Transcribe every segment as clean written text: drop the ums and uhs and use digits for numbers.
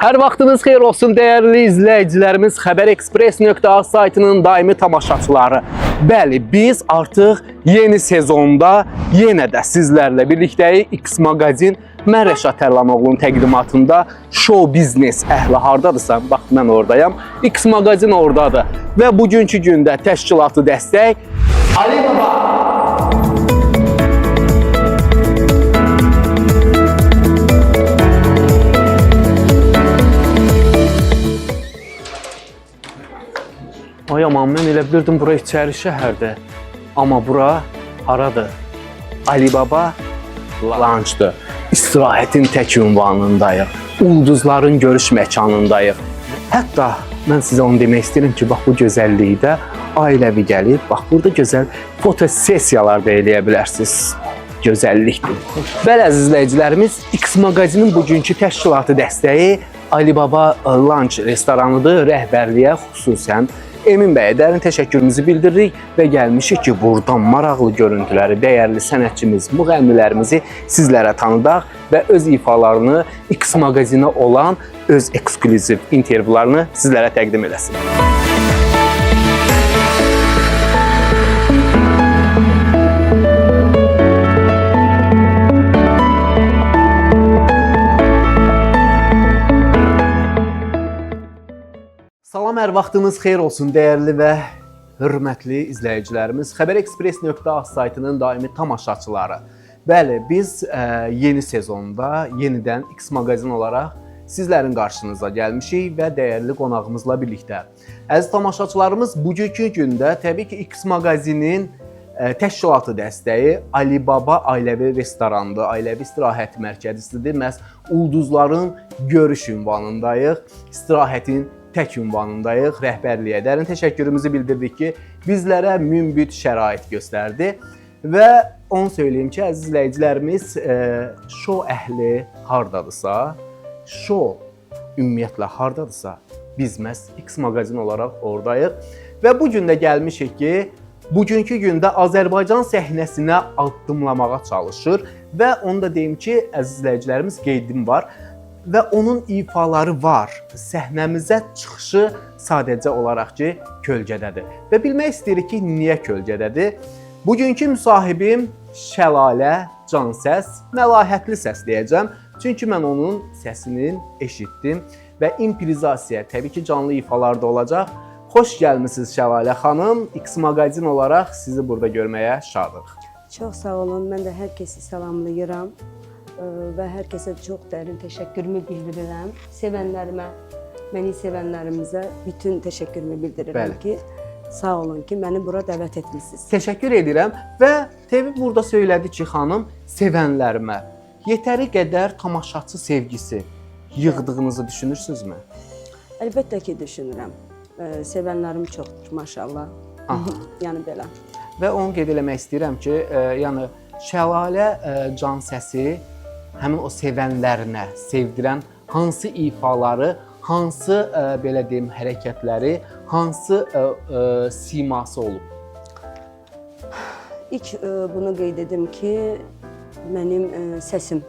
Hər vaxtınız xeyir olsun dəyərli izləyicilərimiz, xəbərexpress.az saytının daimi tamaşaçıları. Bəli, biz artıq yeni sezonda yenə də sizlərlə birlikdəyik. X Magazin mən Rəşad Tərlanoğlu'nun təqdimatında show biznes əhli hardadırsa, bax mən oradayam. X Magazin oradadır və bugünkü gündə təşkilatı dəstək Ali Baba. Ay aman, mən elə bilirdim bura içəri şəhərdir. Amma bura haradır? Alibaba Lounge'dır. İstirahətin tək ünvanındayıq. Ulduzların görüş məkanındayıq. Hətta mən sizə onu demək istəyirəm ki, bax bu gözəllikdə ailəvi gəlib, bax burada gözəl fotosessiyalar da eləyə bilərsiniz. Gözəllikdir. Bəli, əziz izləyicilərimiz, X Magazinin bugünkü təşkilatı dəstəyi Alibaba Lounge restoranıdır. Rəhbərliyə xüsusən Emin bəyə dərin təşəkkürümüzü bildiririk və gəlmişik ki, buradan maraqlı görüntüləri, dəyərli sənətçimiz, müğənnilərimizi sizlərə tanıdaq və öz ifalarını X Magazinə olan öz eksklüziv intervyularını sizlərə təqdim eləsin. Salam, hər vaxtınız xeyir olsun dəyərli və hörmətli izləyicilərimiz. xəbərexpress.az saytının daimi tamaşaçıları. Bəli, biz yeni sezonda yenidən X Magazin olaraq sizlərin qarşınıza gəlmişik və dəyərli qonağımızla birlikdə. Əziz tamaşaçılarımız, bugünkü gündə təbii ki, X Magazinin təşkilatı dəstəyi Alibaba ailəvi restorandır, ailəvi istirahət mərkəzisidir. Məhz ulduzların görüş ünvanındayıq, istirahətin tək ünvanındayıq. Rəhbərliyə dərin təşəkkürümüzü bildirdik ki, bizlərə münbit şərait göstərdi. Və onu söyləyim ki, əziz izləyicilərimiz, show əhli hardadırsa, show ümumiyyətlə hardadırsa, biz məhz X Magazin olaraq oradayıq. Və bu gün də gəlmişik ki, bugünkü gündə Azərbaycan səhnəsinə addımlamağa çalışır və onu da deyim ki, əziz izləyicilərimiz, qeydim var. Və onun ifaları var. Səhnəmizə çıxışı sadəcə olaraq ki, kölgədədir. Və bilmək istəyirik ki, niyə kölgədədir? Bugünkü müsahibim Şəlalə Cansəs, məlahətli səs deyəcəm. Çünki mən onun səsini eşitdim və improvizasiya, təbii ki, canlı ifalarda olacaq. Xoş gəlmisiniz Şəlalə xanım. X Magazin olaraq sizi burada görməyə şadıq. Çox sağ olun. Mən də hər kəsi salamlayıram. Və hər kəsə çox dərin təşəkkürümü bildirirəm. Sevənlərimə, məni sevənlərimizə bütün təşəkkürümü bildirirəm ki, sağ olun ki, məni bura dəvət etmisiniz. Təşəkkür edirəm və TV burada söylədi ki, xanım, sevənlərimə yetəri qədər tamaşaçı sevgisi yığdığınızı düşünürsünüzmü? Əlbəttə ki, düşünürəm. Sevənlərim çoxdur, maşallah. Yəni belə. Və onu qeyd eləmək istəyirəm ki, yəni Şəlalə Cansəsi həmin o sevənlərinə sevdirən hansı ifaları, hansı belə deyim hərəkətləri, hansı siması olub? İlk bunu qeyd edim ki, mənim səsim,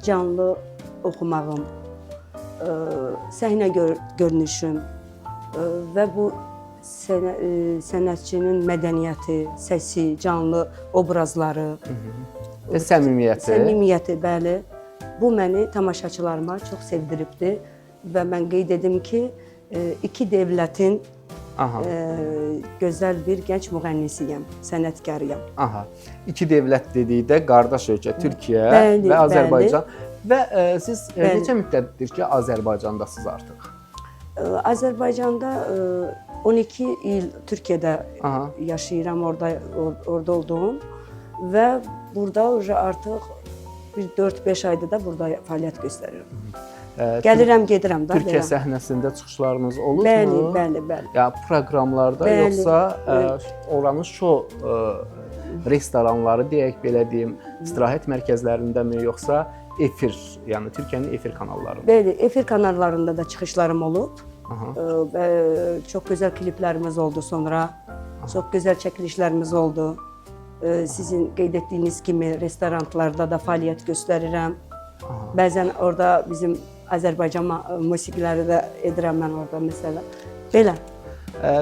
canlı oxumağım, səhnə görünüşüm və bu sənətçinin mədəniyyəti, səsi, canlı obrazları, və səmimiyyəti. Səmimiyyəti, bəli. Bu məni tamaşaçılarıma çox sevdiribdir və mən qeyd edim ki, iki dövlətin gözəl bir gənc müğənnisiyəm, sənətkarıyam. İki dövlət dedikdə qardaş ölkə Türkiyə və Azərbaycan. Və siz neçə müddətdir ki, Azərbaycandasınız artıq? Azərbaycanda 12 il Türkiyədə yaşayıram, orada olduğum və burada artıq bir 4-5 ayda da burada fəaliyyət göstərirəm. Gəlirəm, gedirəm da. Türkiyə səhnəsində çıxışlarınız olubmu? Bəli. Ya proqramlarda, yoxsa oranın show restoranları deyək, belə deyim, istirahət mərkəzlərindəmi, yoxsa efir, yəni Türkiyənin efir kanalları? Bəli, efir kanallarında da çıxışlarım olub. Çox gözəl kliplərimiz oldu sonra. Çox gözəl çəkilişlərimiz oldu. Sizin qeyd etdiyiniz kimi restoranlarda da fəaliyyət göstərirəm. Bəzən orada bizim Azərbaycan musiqiləri də edirəm mən orada məsələn. Belə.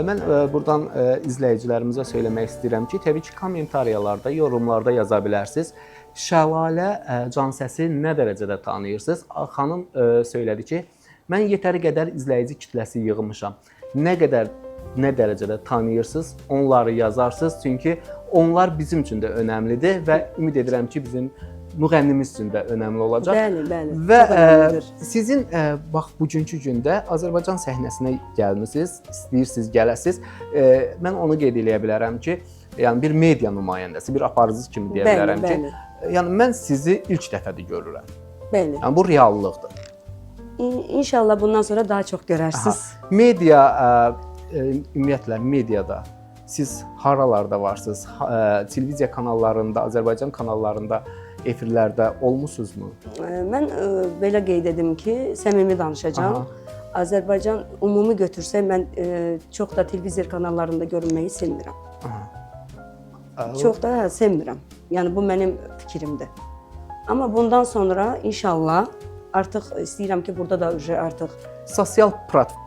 Mən buradan izləyicilərimizə söyləmək istəyirəm ki, təbii ki, kommentariyalarda, yorumlarda yaza bilərsiniz. Şəlalə Cansəsi nə dərəcədə tanıyırsınız? Xanım söylədi ki, mən yetəri qədər izləyici kütləsi yığmışam. Nə dərəcədə tanıyırsınız? Onları yazarsınız. Çünki onlar bizim üçün də önəmlidir və ümid edirəm ki, bizim müğənnimiz üçün də önəmli olacaq. Bəli, bəli. Və sizin bax bugünkü gündə Azərbaycan səhnəsinə gəlmisiniz, istəyirsiniz gələsiniz. Mən onu qeyd eləyə bilərəm ki, yəni bir media nümayəndəsi, bir aparıcı kimi deyə bilərəm ki, yəni mən sizi ilk dəfədir görürəm. Bəli. Yəni bu reallıqdır. İnşallah bundan sonra daha çox görərsiniz. Media ümumiyyətlə mediada siz haralarda varsınız? Televiziya kanallarında, Azərbaycan kanallarında efirlərdə olmusunuzmu? Mən belə qeyd edim ki, səmimi danışacağam. Azərbaycan ümumi götürsək, mən çox da televiziya kanallarında görünməyi sevmirəm. Çox da sevmirəm. Yəni bu mənim fikrimdir. Amma bundan sonra inşallah artıq istəyirəm ki, burada da artıq sosial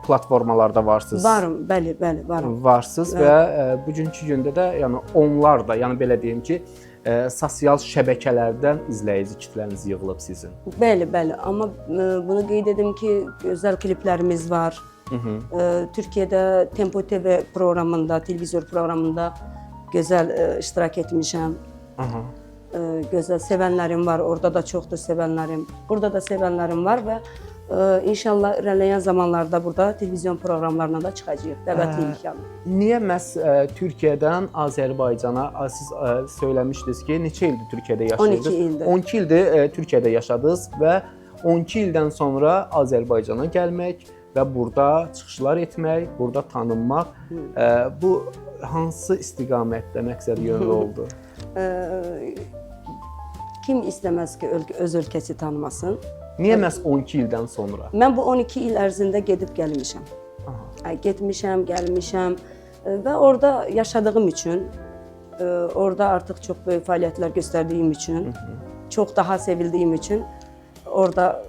platformalarda varsınız. Varım, bəli, varım. Varsınız və bugünkü gündə də yəni onlar da, yəni belə deyim ki, sosial şəbəkələrdən izləyici kütləniz yığılıb sizin. Bəli, amma bunu qeyd edim ki, gözəl kliplərimiz var. Türkiyədə Tempo TV proqramında, televizor proqramında gözəl iştirak etmişəm. Gözəl sevənlərim var, orada da çoxdur sevənlərim. Burada da sevənlərim var və inşallah irəliləyən zamanlarda burada televizyon proqramlarına da çıxacağıq. Dəvətliyik yəni. Niyə məhz Türkiyədən Azərbaycana, siz söyləmişdiniz ki, neçə ildir Türkiyədə yaşayırdınız? 12 ildir. 12 ildir Türkiyədə yaşadınız və 12 ildən sonra Azərbaycana gəlmək və burada çıxışlar etmək, burada tanınmaq, bu hansı istiqamətdə məqsəd yönlü oldu? Kim istəməz ki, öz ölkəsi tanımasın? Niyə məhz 12 ildən sonra? Mən bu 12 il ərzində gedib gəlmişəm. Getmişəm, gəlmişəm və orada yaşadığım üçün, orada artıq çox böyük fəaliyyətlər göstərdiyim üçün, çox daha sevildiyim üçün orada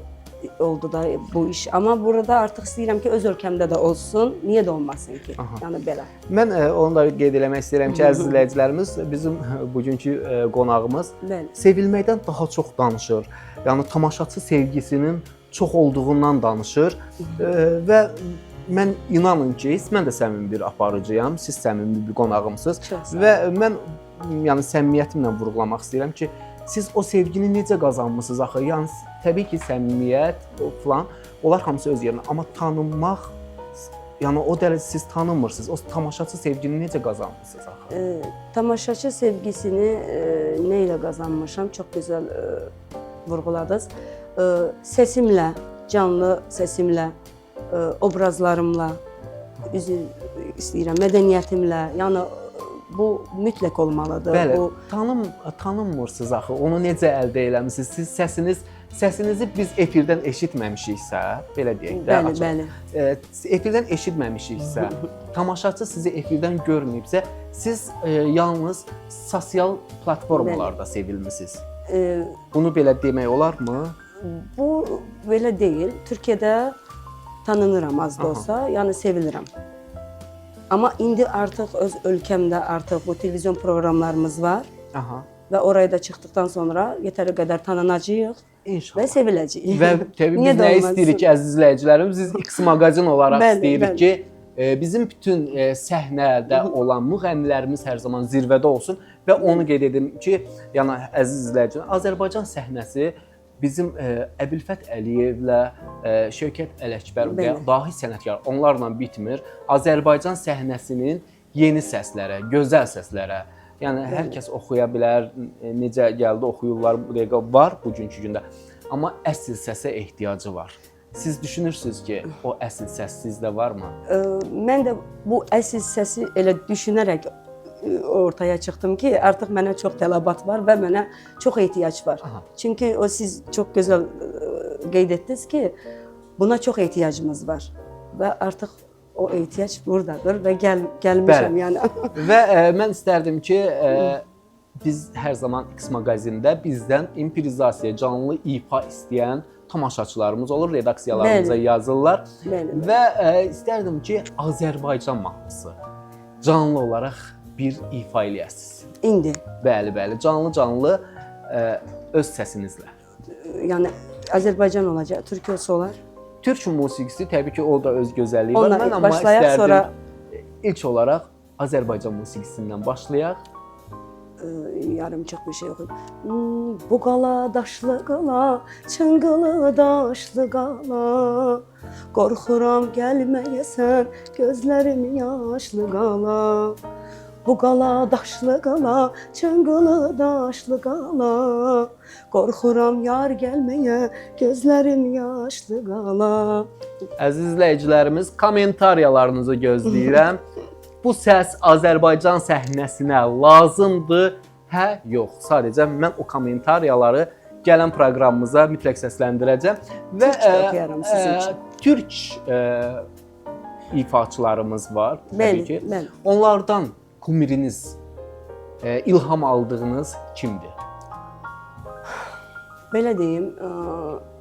oldu da bu iş. Amma burada artıq istəyirəm ki, öz ölkəmdə də olsun. Niyə də olmasın ki? Yəni belə. Mən onu da qeyd eləmək istəyirəm ki, əziz izləyicilərimiz, bizim bugünkü qonağımız sevilməkdən daha çox danışır. Yəni tamaşaçı sevgisinin çox olduğundan danışır və mən inanın ki, mən də səmimi bir aparıcıyam, siz səmimi bir qonağımsınız və mən yəni səmimiyyətimlə vurğulamaq istəyirəm ki, siz o sevgini necə qazanmısınız axı? Yəni təbii ki, səmimiyyət falan, onlar hamısı öz yerində, amma tanınmaq, yəni o dərəcə siz tanınmırsınız. O tamaşaçı sevgini necə qazanmısınız axı? Tamaşaçı sevgisini nə ilə qazanmışam? Çox gözəl vurğuladınız. Səsimlə, canlı səsimlə, obrazlarımla, üzr istəyirəm, mədəniyyətimlə, yəni bu mütləq olmalıdır. Bəli, bu tanınmırsınız axı. Onu necə əldə eləmisiniz? Siz səsinizi biz efirdən eşitməmişiksə, belə deyək də açıq. Bəli. Efirdən eşitməmişiksə, tamaşaçı sizi efirdən görməyibsə, siz yalnız sosial platformalarda sevilmisiniz. Bunu belə demək olarmı? Bu belə deyil. Türkiyədə tanınıram az da olsa, yəni sevilirəm. Amma indi artıq öz ölkəmdə artıq bu televizyon proqramlarımız var və oraya da çıxdıqdan sonra yetəri qədər tanınacağıq və seviləcəyik. Və təbii biz nə istəyirik ki, əziz izləyicilərimiz, biz X maqazin olaraq istəyirik ki, bizim bütün səhnədə olan müğənnilərimiz hər zaman zirvədə olsun və onu qeyd edim ki, yəni əziz izləyicilər, Azərbaycan səhnəsi bizim Əbülfət Əliyevlə, Şövkət Ələkbərov, dahi sənətkar, onlarla bitmir. Azərbaycan səhnəsinin yeni səslərə, gözəl səslərə, yəni hər kəs oxuya bilər, necə gəldi oxuyurlar, bu dəqiqə var bugünkü gündə. Amma əsl səsə ehtiyacı var. Siz düşünürsünüz ki, o əsl səs sizdə varmı? Mən də bu əsl səsi elə düşünərək ortaya çıxdım ki, artıq mənə çox tələbat var və mənə çox ehtiyac var. Çünki o siz çox gözəl qeyd etdiniz ki, buna çox ehtiyacımız var və artıq o ehtiyac buradadır və gəlmişəm yəni. Və mən istərdim ki, biz hər zaman X maqazində bizdən improvizasiya, canlı ifa istəyən tamaşaçılarımız olur, redaksiyalarımıza Bəli. yazırlar Bəli. və istərdim ki, Azərbaycan mahnısı canlı olaraq bir ifa eləyəsiniz. İndi. Bəli, canlı öz səsinizlə. Yəni Azərbaycan olacaq, türk olsa olar. Türk musiqisi təbii ki, o da öz gözəlliyi var. Onunla Mən amma başlayaq, istərdim sonra- ilk olaraq Azərbaycan musiqisindən başlayaq. Yarımçıq bir şey oxuyum. Bu qala daşlı qala, çınqılı daşlı qala. Qorxuram gəlməyəsən, gözlərim yaşlı qala. Bu qala daşlı qala, çınqılı daşlı qala. Qorxuram yar gəlməyə, gözlərim yaşlı qala. Əziz izləyicilərimiz, kommentariyalarınızı gözləyirəm. Bu səs Azərbaycan səhnəsinə lazımdır? Hə, yox. Sadəcə mən o kommentariyaları gələn proqramımıza mütləq səsləndirəcəm və Türkçə oxuyaram sizin üçün. Türk ifaçılarımız var, təbii Bəli, ki. bəli. Onlardan kumiriniz, ilham aldığınız kimdir? Belə deyim,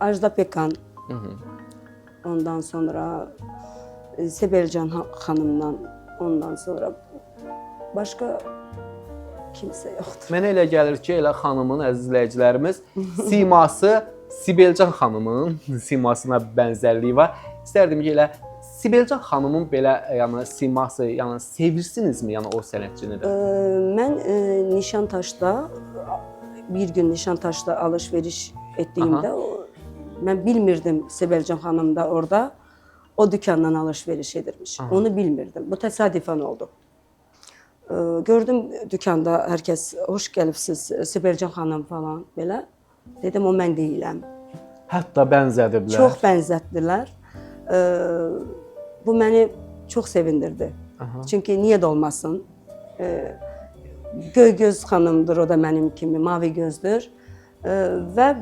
Ajda Pekkan. Ondan sonra Sibelcan xanımdan, ondan sonra başqa kimsə yoxdur. Mənə elə gəlir ki, elə xanımın, əziz izləyicilərimiz, siması Sibelcan xanımın simasına bənzərliyi var. İstərdim ki, elə Sibelcan xanımın belə yəni siması, yəni sevirsinizmi yəni o sənətçini də? Mən Nişantaşda bir gün Nişantaşda alış-veriş etdiyimdə mən bilmirdim Sibelcan xanım da orada o dükandan alış-veriş edirmiş. Onu bilmirdim. Bu təsadüfən oldu. Gördüm dükanda hər kəs xoş gəlibsiz Sibelcan xanım falan belə. Dedim o mən deyiləm. Hətta bənzədiblər. Çox bənzətdilər. Bu məni çox sevindirdi. Çünki niyə də olmasın? Göygöz xanımdır, o da mənim kimi, mavi gözdür. Və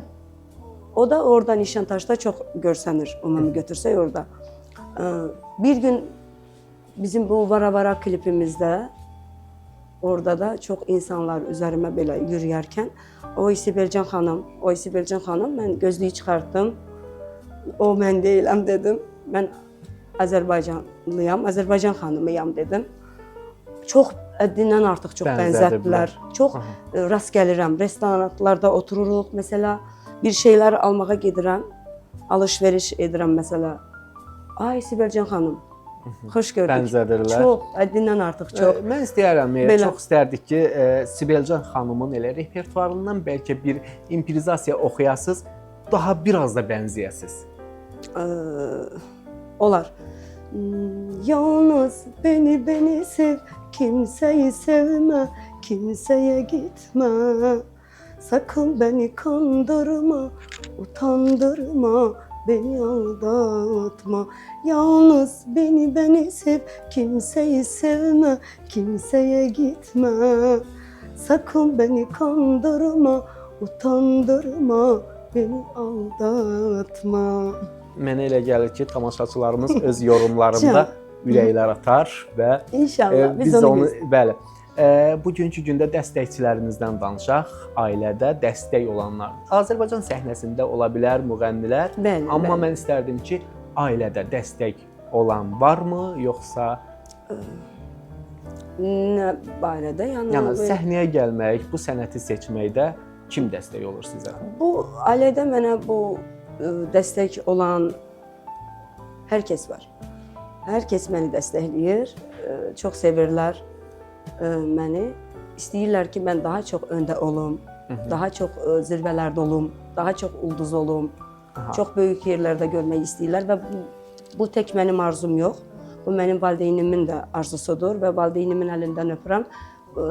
o da orada Nişantaşda çox görsənir, ümumi götürsək orada. Bir gün bizim bu Vara klipimizdə orada da çox insanlar üzərimə belə yürüyərkən o Sibelcan xanım, mən gözlüyü çıxartdım. O mən deyiləm dedim. Mən Azərbaycanlıyam, Azərbaycan xanımıyam dedim. Çox həddindən artıq çox bənzətdilər. Çox rast gəlirəm. Restoranlarda otururuq, məsələ bir şeylər almağa gedirəm, alış-veriş edirəm məsələ. Ay Sibelcan xanım, xoş gördük. Bənzədirlər. Çox, həddindən artıq çox. Mən istəyərəm, Belə. çox istərdik ki, Sibelcan xanımın elə repertuarından bəlkə bir improvizasiya oxuyasınız, daha biraz da bənzəyəsiniz. Olar. Yalnız beni sev, kimseyi sevme, kimseye gitme. Sakın beni kandırma, utandırma, beni aldatma. Yalnız beni sev, kimseyi sevme, kimseye gitme. Sakın beni kandırma, utandırma, beni aldatma. Mənə elə gəlir ki, tamaşaçılarımız öz yorumlarında ürəklər atar və İnşallah biz onu bəli. Bugünkü gündə dəstəkçilərimizdən danışaq. Ailədə dəstək olanlar. Azərbaycan səhnəsində ola bilər müğənnilər, Bəli, amma bəli. mən istərdim ki, ailədə dəstək olan varmı, yoxsa Nə barədə? yəni səhnəyə gəlmək, bu sənəti seçməkdə kim dəstək olur sizə? Bu ailədə mənə bu dəstək olan hər kəs var. Hər kəs məni dəstəkləyir, çox sevirlər məni. İstəyirlər ki, mən daha çox öndə olum, daha çox zirvələrdə olum, daha çox ulduz olum. Çox böyük yerlərdə görmək istəyirlər və bu tək mənim arzum yox. Bu mənim valideynimin də arzusudur və valideynimin əlindən öpürəm.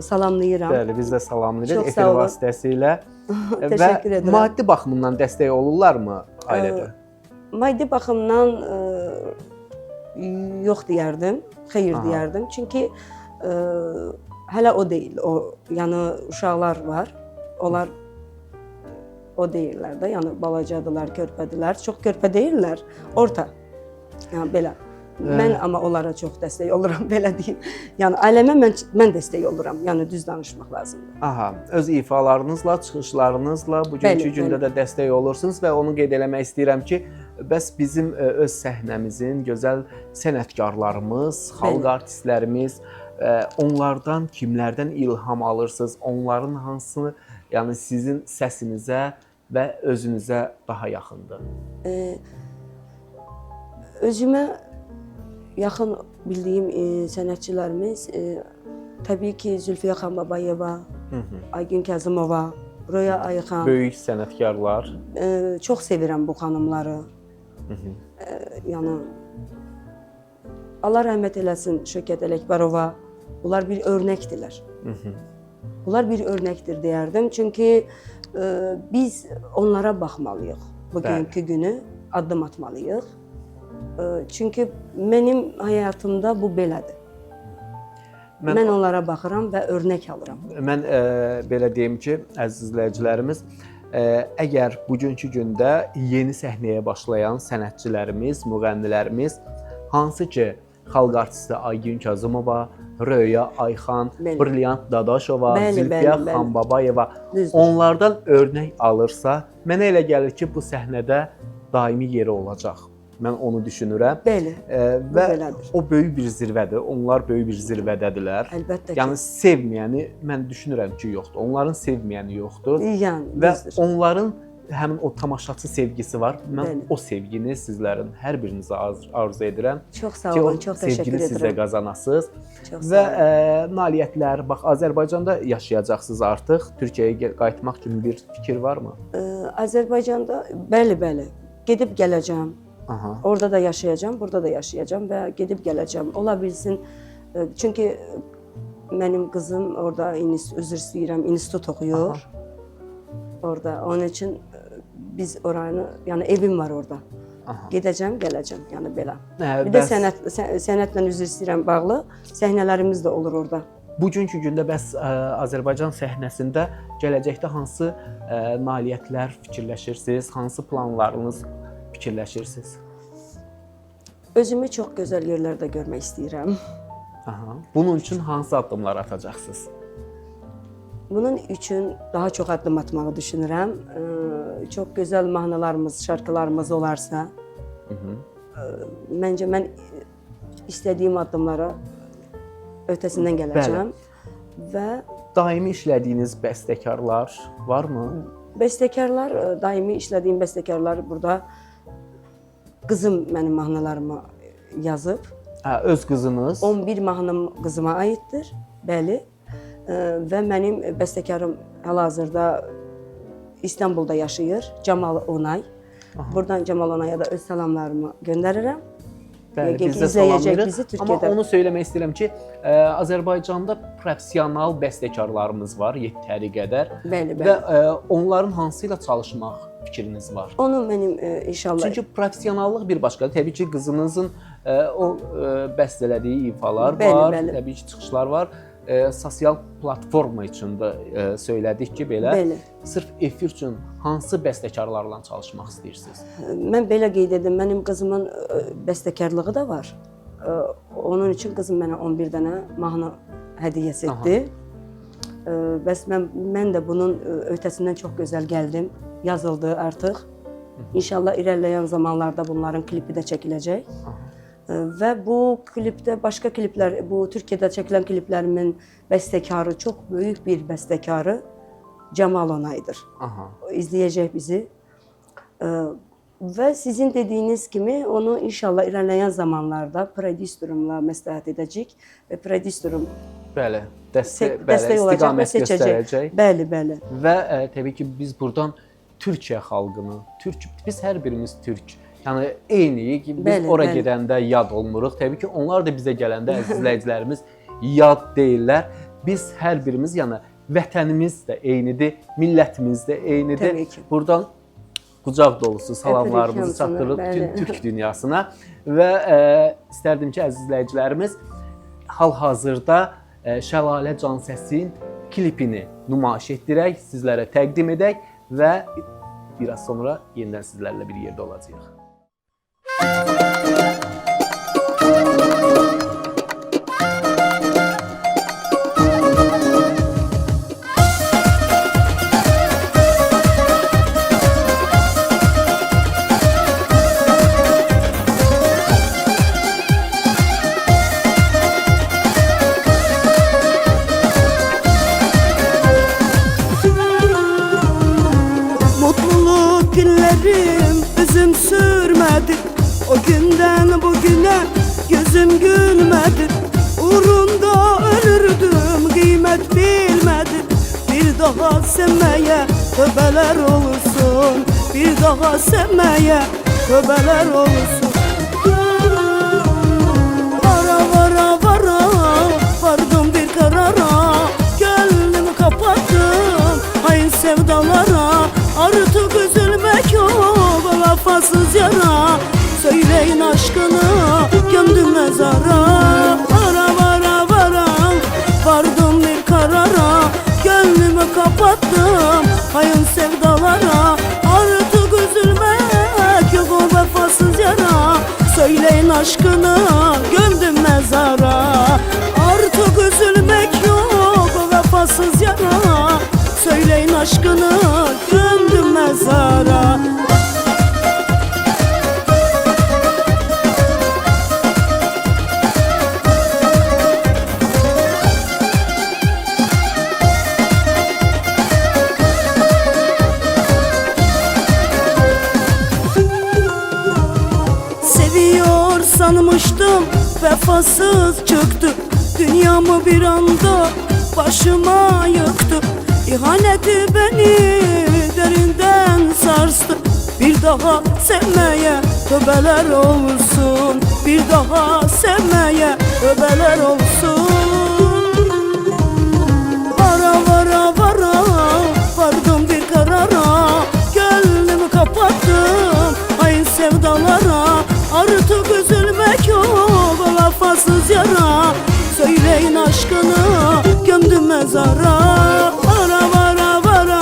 Salamlayıram. Bəli, biz də salamlayırıq Çox efir sağ olun. vasitəsilə. Təşəkkür edirəm. Maddi baxımdan dəstək olurlarmı ailədə? Maddi baxımdan yox deyərdim, xeyir deyərdim. Çünki hələ o deyil. Yəni uşaqlar var. Onlar o deyirlər də, yəni balacadılar, körpədilər. Çox körpə deyirlər, orta. Yəni belə. Mən amma onlara çox dəstək oluram, belə deyim. Yəni ailəmə mən dəstək oluram. Yəni düz danışmaq lazımdır. Aha, öz ifalarınızla, çıxışlarınızla bugünkü gündə də dəstək olursunuz və onu qeyd eləmək istəyirəm ki, bəs bizim öz səhnəmizin gözəl sənətkarlarımız, xalq artistlərimiz, onlardan kimlərdən ilham alırsınız? Onların hansını, yəni sizin səsinizə və özünüzə daha yaxındır? Özümə yaxın bildiyim sənətçilərimiz təbii ki Zülfiyə Xanbabayeva, Aygün Kazımova, Röya Ayxan. Böyük sənətkarlar. Çox sevirəm bu xanımları. Yəni Allah rəhmət eləsin Şökət Ələkbərova. Bunlar bir örnəkdirlər. Bunlar bir örnəkdir deyərdim. Çünki biz onlara baxmalıyıq. Bugünkü günü addım atmalıyıq. Çünki mənim həyatımda bu belədir. Mən onlara baxıram və örnək alıram. Mən belə deyim ki, əziz izləyicilərimiz, əgər bugünkü gündə yeni səhnəyə başlayan sənətçilərimiz, müğənnilərimiz, hansı ki, xalq artisti Aygün Kazımova, Röya Ayxan, Brilliant Dadaşova, Zülfiyə Xanbabayeva, onlardan örnək alırsa, mənə elə gəlir ki, bu səhnədə daimi yeri olacaq. Mən onu düşünürəm. Bəli, və o böyük bir zirvədir. Onlar böyük bir zirvədədirlər. Əlbəttə ki. Yəni sevməyəni mən düşünürəm ki, yoxdur. Onların sevməyəni yoxdur. Yəni, və onların həmin o tamaşaçı sevgisi var. Mən o sevgini sizlərin hər birinizə arzu edirəm. Çox sağ olun, çox təşəkkür edirəm. Sevgini sizə qazanasınız. Və nailiyyətlər, bax Azərbaycanda yaşayacaqsınız artıq. Türkiyəyə qayıtmaq kimi bir fikir varmı? Azərbaycanda bəli, gedib gələcəm. Aha. Orada da yaşayacağam, burada da yaşayacağam və gedib gələcəm. Ola bilsin, çünki mənim qızım orada üzr istəyirəm, institut oxuyur. Orada, onun üçün biz oranı, yəni evim var orada. Gedəcəm, gələcəm, yəni belə. Bir də sənətlə üzr istəyirəm bağlı səhnələrimiz də olur orada. Bugünkü gündə bəs Azərbaycan səhnəsində gələcəkdə hansı nailiyyətlər fikirləşirsiniz, hansı planlarınız fikirləşirsiniz? Özümü çox gözəl yerlərdə görmək istəyirəm. Bunun üçün hansı addımlar atacaqsınız? Bunun üçün daha çox addım atmağı düşünürəm. Çox gözəl mahnılarımız, şarkılarımız olarsa, məncə mən istədiyim addımlara ötəsindən gələcəm. Və daimi işlədiyiniz bəstəkarlar varmı? Bəstəkarlar, daimi işlədiyim bəstəkarlar burada qızım mənim mahnılarımı yazıb. Öz qızınız? 11 mahnım qızıma aiddir, bəli. Və mənim bəstəkarım hal-hazırda İstanbulda yaşayır, Camal Onay. Buradan Camal Onaya da öz salamlarımı göndərirəm. Bəli, biz də salamlayırıq. Amma onu söyləmək istəyirəm ki, Azərbaycanda professional bəstəkarlarımız var, yetəri qədər. Bəli. Və onların hansı ilə çalışmaq fikriniz var? Onu mənim inşallah... Çünki professionallıq bir başqadır. Təbii ki, qızınızın o bəstələdiyi ifalar var, təbii ki, çıxışlar var. Sosial platforma üçün də söylədik ki, belə, sırf efir üçün hansı bəstəkarlarla çalışmaq istəyirsiniz? Mən belə qeyd edim, mənim qızımın bəstəkarlığı da var. Onun üçün qızım mənə 11 dənə mahnı hədiyyəsi etdi. Bəs mən də bunun ötəsindən çox gözəl gəldim, yazıldı artıq. İnşallah irəliləyən zamanlarda bunların klipi də çəkiləcək. Və bu klipdə, başqa kliplər, bu Türkiyədə çəkilən kliplərimin bəstəkarı, çox böyük bir bəstəkarı Camal Onaydır. İzləyəcək bizi. Və sizin dediyiniz kimi onu inşallah irəliləyən zamanlarda prodüserumla məsləhət edəcək və prodüserum istiqamət göstərəcək. Bəli. Və təbii ki, biz buradan Türkiyə xalqını, biz hər birimiz türk. Yəni eyniyik, biz ora gedəndə yad olmuruq. Təbii ki, onlar da bizə gələndə əziz izləyicilərimiz yad deyirlər. Biz hər birimiz, yəni vətənimiz də eynidir, millətimiz də eynidir. Buradan qucaq dolusu salamlarımızı çatdırırıq bütün türk dünyasına. Və istərdim ki, əziz izləyicilərimiz hal-hazırda Şəlalə Cansəsin klipini nümayiş etdirək, sizlərə təqdim edək və biraz sonra yenidən sizlərlə bir yerdə olacağıq. günden bugüne gözüm gülmedi. Uğrunda ölürdüm, kıymet bilmedi. Bir daha sevmeye tövbeler olsun, bir daha sevmeye tövbeler olsun. Vara vara vara, vardım bir karara, gönlümü kapattım hain sevdalara. Artık üzülmek yok, vefasız yara, söyleyin aşkını gömdüm mezara. Vara vara vara, vardım bir karara, gönlümü kapattım hain sevdalara. Artık üzülmek yok, o vefasız yara, söyleyin aşkını gömdüm mezara. Artık üzülmek yok, o vefasız yara, söyleyin aşkını gömdüm mezara. Seviyor sanmıştım, vefasız çıktı. Dünyamı bir anda başıma yıktı. İhaneti beni derinden sarstı. Bir daha sevmeye tövbeler olsun, bir daha sevmeye tövbeler olsun. Vara vara vara, vardım bir karara, gönlümü kapattım hain sevdalara. Artık üzülmek yok, vefasız yara, söyleyin aşkını gömdüm mezara. Vara vara vara,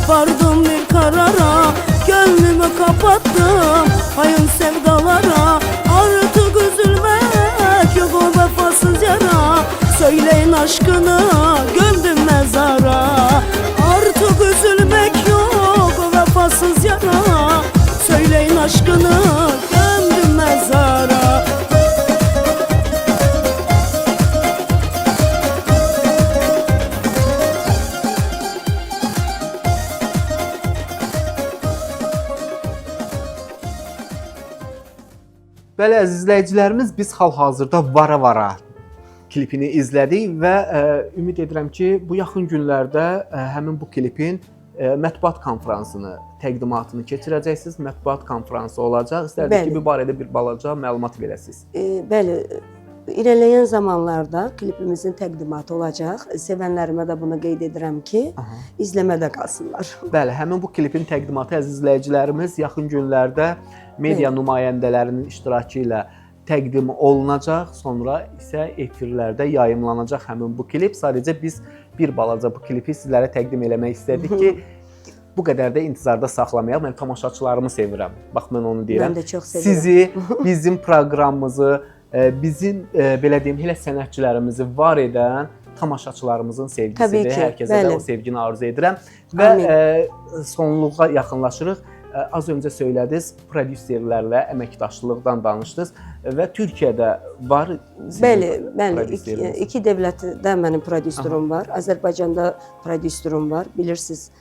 vardım bir karara, gönlümü kapattım hain sevdalara. Artık üzülmek yok, o vefasız yara, söyleyin aşkını gömdüm mezara. Artık üzülmek yok, o vefasız yara, söyleyin aşkını gömdüm mezara. Bəli, əziz izləyicilərimiz, biz hal-hazırda Vara Vara klipini izlədik və ümid edirəm ki, bu yaxın günlərdə həmin bu klipin mətbuat konfransını, təqdimatını keçirəcəksiniz. Mətbuat konfransı olacaq. İstərdik ki, bu barədə bir balaca məlumat verəsiniz. Bəli, irəliləyən zamanlarda klipimizin təqdimatı olacaq. Sevənlərimə də bunu qeyd edirəm ki, izləmədə qalsınlar. Bəli, həmin bu klipin təqdimatı, əziz izləyicilərimiz, yaxın günlərdə media nümayəndələrinin iştirakı ilə təqdim olunacaq. Sonra isə efirlərdə yayımlanacaq həmin bu klip. Sadəcə biz bir balaca bu klipi sizlərə təqdim eləmək istədik ki, bu qədər də intizarda saxlamayaq. Mən tamaşaçılarımı sevirəm. Bax, mən onu deyirəm. Mən də çox sevirəm. Sizi, bizim proqramımızı, bizim belə deyim, elə sənətçilərimizi var edən tamaşaçılarımızın sevgisidir. Hər kəsə də o sevgini arzu edirəm. Və sonluğa yaxınlaşırıq. Az öncə söylədiniz, prodüserlərlə əməkdaşlıqdan danışdınız və Türkiyədə var sizin prodüseriniz. İki dövlətdə mənim prodüserim var. Azərbaycanda prodüserim var. Bilirsiniz,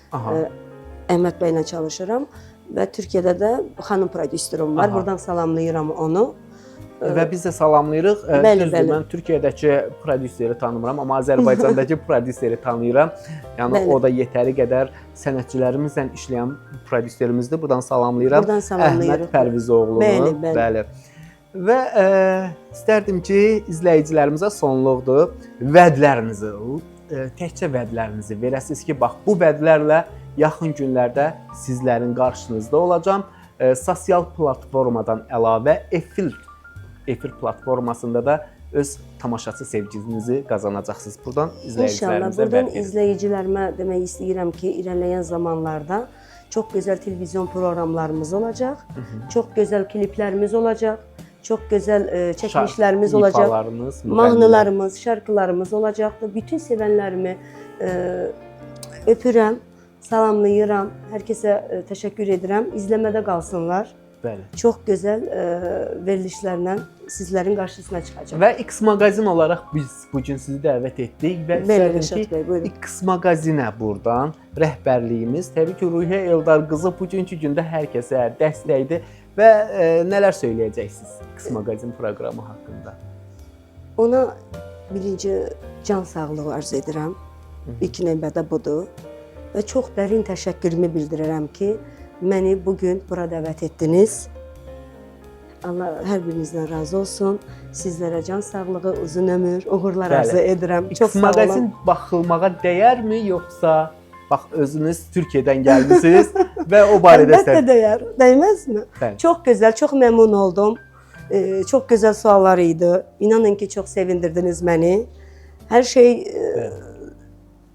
Əhməd bəylə çalışıram və Türkiyədə də xanım prodüserim var. Buradan salamlayıram onu. Və biz də salamlayırıq. Düzdür, mən Türkiyədəki prodüseri tanımıram, amma Azərbaycandakı prodüseri tanıyıram. Yəni o da yetəri qədər sənətçilərimizlə işləyən prodüserimizdir. Buradan salamlayıram. Buradan salamlayırıq. Əhməd Pərvizoğlu'nu. Bəli. Və istərdim ki, izləyicilərimizə sonluqdur. Vədlərinizi, təkcə vədlərinizi verəsiniz ki, bax, bu vədlərlə yaxın günlərdə sizlərin qarşınızda olacağam. Sosial platformadan əlavə efir platformasında da öz tamaşaçı sevginizi qazanacaqsınız. Buradan izləyicilərimizə İnşallah, buradan izləyicilərimə demək istəyirəm ki, irəliləyən zamanlarda çox gözəl televizyon proqramlarımız olacaq, çox gözəl kliplərimiz olacaq, çox gözəl çəkilişlərimiz olacaq, mahnılarımız, şarkılarımız olacaqdır. Bütün sevənlərimi öpürəm, salamlayıram, hər kəsə təşəkkür edirəm, izləmədə qalsınlar. Bəli. Çox gözəl verilişlərlə sizlərin qarşısına çıxacaq. Və X Magazin olaraq biz bugün sizi dəvət etdik və istərdim ki, X Magazinə buradan rəhbərliyimiz, təbii ki, Ruhiyyə Eldar qızı bugünkü gündə hər kəsə dəstəkdir və nələr söyləyəcəksiniz X Maqazin proqramı haqqında? Ona birinci can sağlığı arzu edirəm. İlk növbədə budur. Və çox dərin təşəkkürümü bildirirəm ki, məni bugün bura dəvət etdiniz. Allah hər birinizdən razı olsun. Sizlərə can sağlığı, uzun ömür, uğurlar arzu edirəm. Çox X sağ olun. Maqazin baxılmağa dəyərmi, yoxsa bax özünüz Türkiyədən gəlmisiniz və o barədə Əlbəttə dəyər, dəyməzmi? Bəli. Çox gözəl, çox məmnun oldum. Çox gözəl suallar idi. İnanın ki, çox sevindirdiniz məni. Hər şey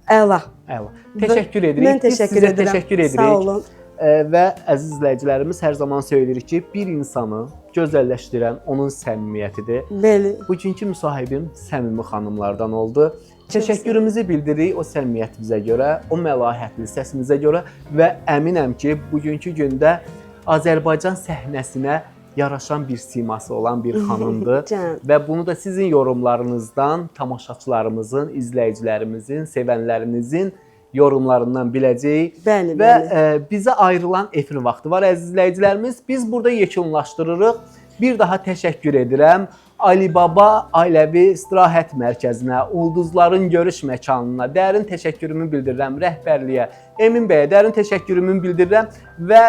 əla. Əla. Təşəkkür edirik. Mən təşəkkür Biz sizə edirəm. təşəkkür edirik. Sağ olun. Və əziz izləyicilərimiz hər zaman söyləyirik ki, bir insanı gözəlləşdirən onun səmimiyyətidir. Bəli. Bugünkü müsahibim səmimi xanımlardan oldu. Təşəkkürümüzü bildiririk o səmimiyyətinizə görə, o məlahətli səsinizə görə və əminəm ki, bugünkü gündə Azərbaycan səhnəsinə yaraşan bir siması olan bir xanımdır Can. və bunu da sizin yorumlarınızdan, tamaşaçılarımızın, izləyicilərimizin, sevənlərinizin yorumlarından biləcəyik. Bəli, Və bəli. bizə ayrılan efir vaxtı var əziz izləyicilərimiz. Biz burada yekunlaşdırırıq. Bir daha təşəkkür edirəm Alibaba Ailəvi İstirahət Mərkəzinə, Ulduzların görüş məkanına dərin təşəkkürümü bildirirəm. Rəhbərliyə, Emin bəyə dərin təşəkkürümü bildirirəm və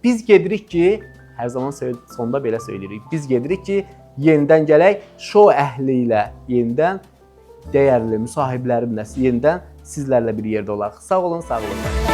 biz gedirik ki, hər zaman sonda belə söyləyirik. Biz gedirik ki, yenidən gələk şou əhli ilə, yenidən dəyərli müsahiblərimlə, yenidən sizlərlə bir yerdə olaq. Sağ olun, sağ olun.